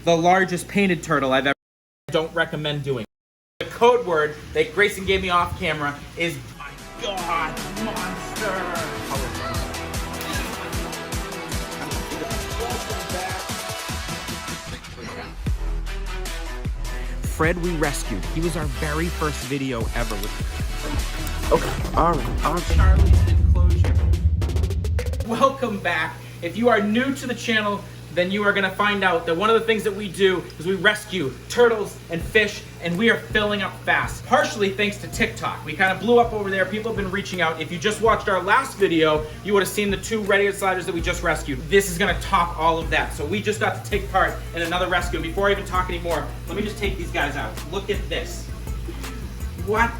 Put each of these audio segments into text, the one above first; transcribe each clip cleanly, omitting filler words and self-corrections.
the largest painted turtle I've ever. Don't recommend doing. The code word that Grayson gave me off camera is, my God, monster. Fred we rescued. He was our very first video ever. Okay, all right. Charlie's enclosure. Welcome back. If you are new to the channel, then you are gonna find out that one of the things that we do is we rescue turtles and fish, and we are filling up fast. Partially thanks to TikTok. We kind of blew up over there. People have been reaching out. If you just watched our last video, you would have seen the 2 red-eared sliders that we just rescued. This is gonna top all of that. So we just got to take part in another rescue. And before I even talk anymore, let me just take these guys out. Look at this. What?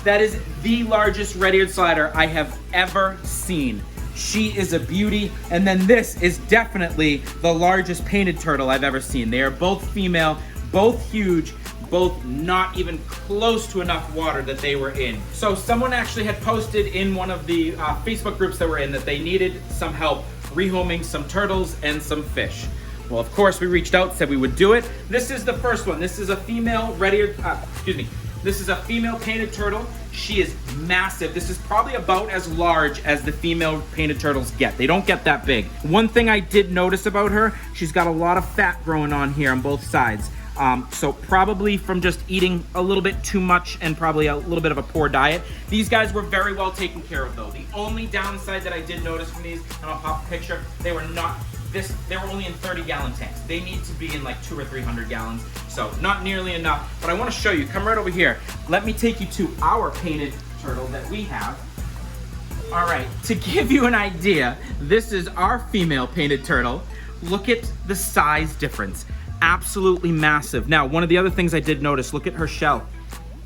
That is the largest red-eared slider I have ever seen. She is a beauty. And then this is definitely the largest painted turtle I've ever seen. They are both female, both huge, both not even close to enough water that they were in. So someone actually had posted in one of the Facebook groups that we're in that they needed some help rehoming some turtles and some fish. Well, of course, we reached out, said we would do it. This is the first one. This is a female this is a female painted turtle. She is massive. This is probably about as large as the female painted turtles get. They don't get that big. One thing I did notice about her, she's got a lot of fat growing on here on both sides. So probably from just eating a little bit too much and probably a little bit of a poor diet. These guys were very well taken care of though. The only downside that I did notice from these, and I'll pop a picture, they were only in 30-gallon tanks. They need to be in like 200 or 300 gallons. So not nearly enough, but I want to show you. Come right over here. Let me take you to our painted turtle that we have. All right, to give you an idea, this is our female painted turtle. Look at the size difference. Absolutely massive. Now, one of the other things I did notice, look at her shell.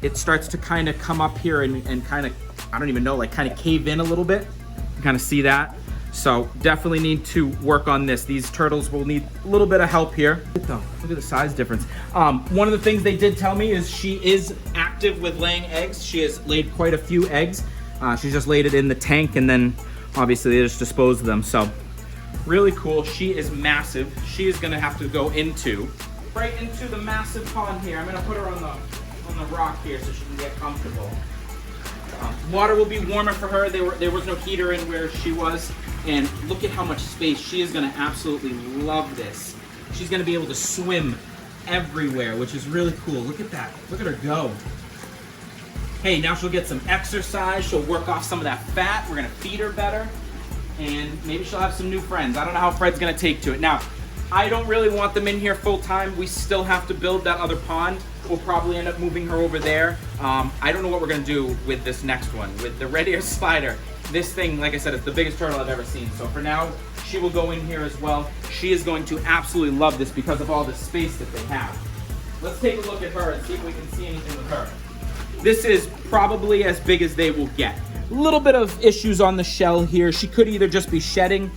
It starts to kind of come up here and kind of, I don't even know, like kind of cave in a little bit. You kind of see that. So definitely need to work on this. These turtles will need a little bit of help here. Look at the size difference. One of the things they did tell me is she is active with laying eggs. She has laid quite a few eggs. She's just laid it in the tank and then obviously they just dispose of them. So really cool. She is massive. She is gonna have to go right into the massive pond here. I'm gonna put her on the rock here so she can get comfortable. Water will be warmer for her. There was no heater in where she was. And look at how much space. She is gonna absolutely love this. She's gonna be able to swim everywhere, which is really cool. Look at that, look at her go. Hey, now she'll get some exercise. She'll work off some of that fat. We're gonna feed her better. And maybe she'll have some new friends. I don't know how Fred's gonna take to it. Now, I don't really want them in here full time. We still have to build that other pond. We'll probably end up moving her over there. I don't know what we're gonna do with this next one, with the red-eared slider. This thing, like I said, is the biggest turtle I've ever seen. So for now, she will go in here as well. She is going to absolutely love this because of all the space that they have. Let's take a look at her and see if we can see anything with her. This is probably as big as they will get. A little bit of issues on the shell here. She could either just be shedding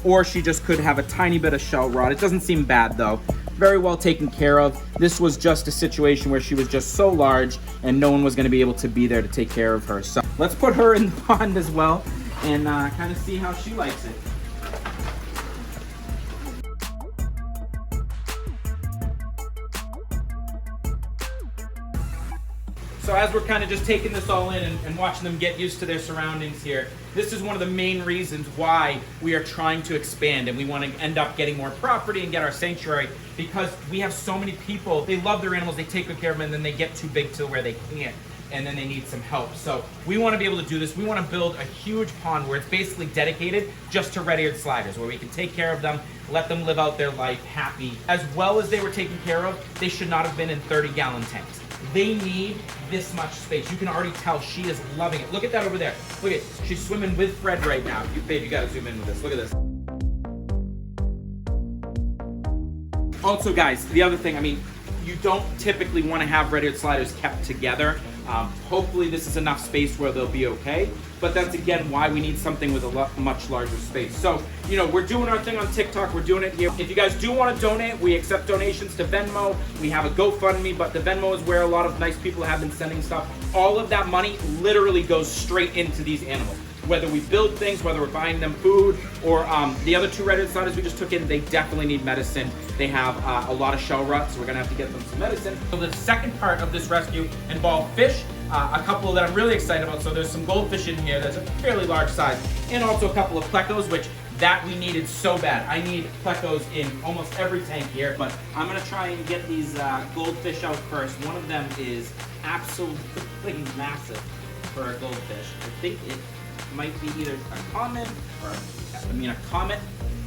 or she just could have a tiny bit of shell rot. It doesn't seem bad though. Very well taken care of. This was just a situation where she was just so large and no one was gonna be able to be there to take care of her. So let's put her in the pond as well and kind of see how she likes it. So as we're kind of just taking this all in and watching them get used to their surroundings here, this is one of the main reasons why we are trying to expand and we want to end up getting more property and get our sanctuary, because we have so many people, they love their animals, they take good care of them, and then they get too big to where they can't, and then they need some help. So we want to be able to do this. We want to build a huge pond where it's basically dedicated just to red-eared sliders, where we can take care of them, let them live out their life happy. As well as they were taken care of, they should not have been in 30-gallon tanks. They need this much space. You can already tell she is loving it. Look at that over there. Look at, she's swimming with Fred right now. Babe, you gotta zoom in with this. Look at this. Also guys, the other thing, I mean, you don't typically want to have red-eared sliders kept together. Hopefully this is enough space where they'll be okay. But that's again why we need something with a much larger space. So, you know, we're doing our thing on TikTok, we're doing it here. If you guys do want to donate, we accept donations to Venmo. We have a GoFundMe, but the Venmo is where a lot of nice people have been sending stuff. All of that money literally goes straight into these animals. whether we build things, whether we're buying them food, or the other two red-headed saudis we just took in, they definitely need medicine. They have a lot of shell rot, so we're gonna have to get them some medicine. So the second part of this rescue involved fish, a couple that I'm really excited about. So there's some goldfish in here that's a fairly large size, and also a couple of plecos, which that we needed so bad. I need plecos in almost every tank here, but I'm gonna try and get these goldfish out first. One of them is absolutely massive for a goldfish. I think it might be either a comet,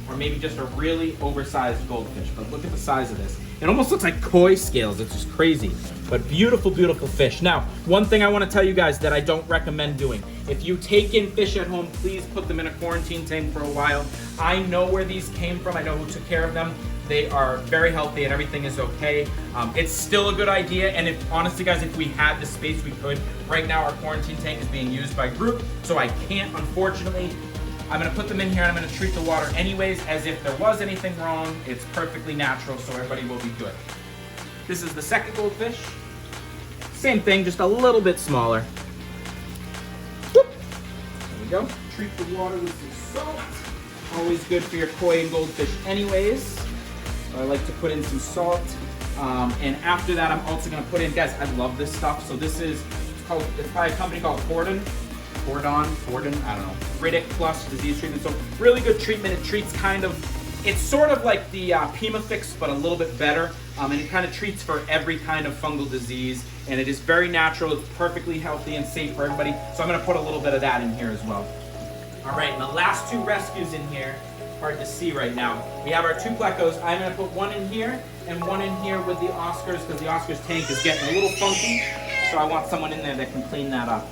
or maybe just a really oversized goldfish. But look at the size of this. It almost looks like koi scales. It's just crazy. But beautiful, beautiful fish. Now, one thing I want to tell you guys that I don't recommend doing. If you take in fish at home, please put them in a quarantine tank for a while. I know where these came from. I know who took care of them. They are very healthy and everything is okay. It's still a good idea. And if honestly, guys, if we had the space, we could. Right now, our quarantine tank is being used by group, so I can't, unfortunately. I'm gonna put them in here and I'm gonna treat the water anyways, as if there was anything wrong. It's perfectly natural, so everybody will be good. This is the second goldfish. Same thing, just a little bit smaller. Whoop. There we go. Treat the water with some salt. Always good for your koi and goldfish anyways. So I like to put in some salt. And after that, I'm also gonna put in, guys, I love this stuff. So this is, it's by a company called Cordon, I don't know, Riddick Plus disease treatment. So really good treatment. It treats it's sort of like the Pimafix, but a little bit better. And it kind of treats for every kind of fungal disease. And it is very natural. It's perfectly healthy and safe for everybody. So I'm gonna put a little bit of that in here as well. All right, and the last two rescues in here, hard to see right now. We have our two plecos. I'm gonna put one in here and one in here with the Oscars, because the Oscars tank is getting a little funky. So I want someone in there that can clean that up.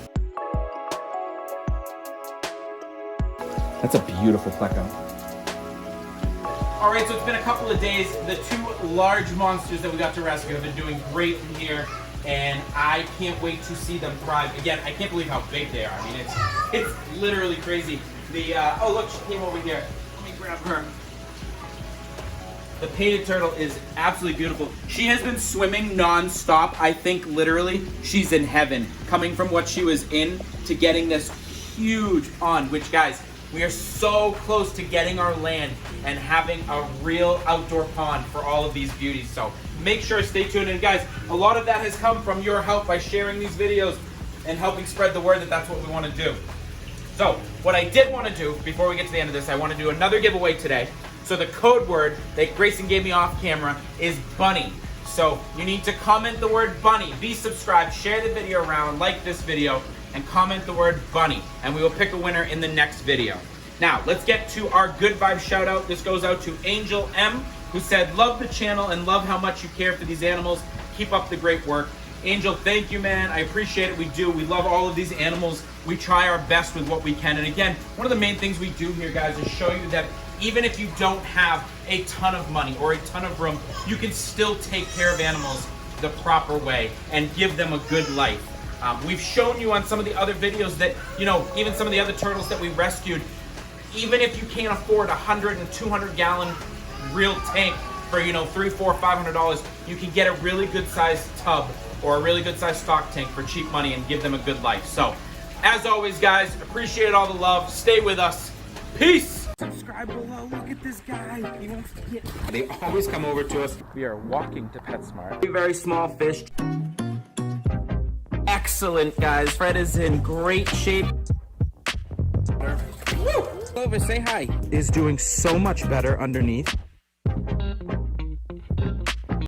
That's a beautiful pleco. All right, so it's been a couple of days. The two large monsters that we got to rescue have been doing great in here, and I can't wait to see them thrive. Again, I can't believe how big they are. I mean, it's literally crazy. Oh look, she came over here. Let me grab her. The painted turtle is absolutely beautiful. She has been swimming non-stop. I think literally she's in heaven, coming from what she was in to getting this huge pond, which, guys, we are so close to getting our land and having a real outdoor pond for all of these beauties. So make sure to stay tuned. And guys, a lot of that has come from your help by sharing these videos and helping spread the word that that's what we want to do. So what I did want to do before we get to the end of this, I want to do another giveaway today. So the code word that Grayson gave me off camera is bunny. So you need to comment the word bunny, be subscribed, share the video around, like this video, and comment the word bunny, and we will pick a winner in the next video. Now, let's get to our good vibe shout out. This goes out to Angel M, who said, love the channel and love how much you care for these animals. Keep up the great work. Angel, thank you, man. I appreciate it. We do. We love all of these animals. We try our best with what we can. And again, one of the main things we do here, guys, is show you that even if you don't have a ton of money or a ton of room, you can still take care of animals the proper way and give them a good life. We've shown you on some of the other videos that, you know, even some of the other turtles that we rescued, even if you can't afford a 100 and 200 gallon real tank for, you know, $300, $400, $500, you can get a really good sized tub or a really good sized stock tank for cheap money and give them a good life. So, as always, guys, appreciate all the love. Stay with us. Peace. Subscribe below. Look at this guy. He wants to get. They always come over to us. We are walking to PetSmart. Very small fish. Excellent, guys. Fred is in great shape. Woo! Over, say hi. Is doing so much better underneath.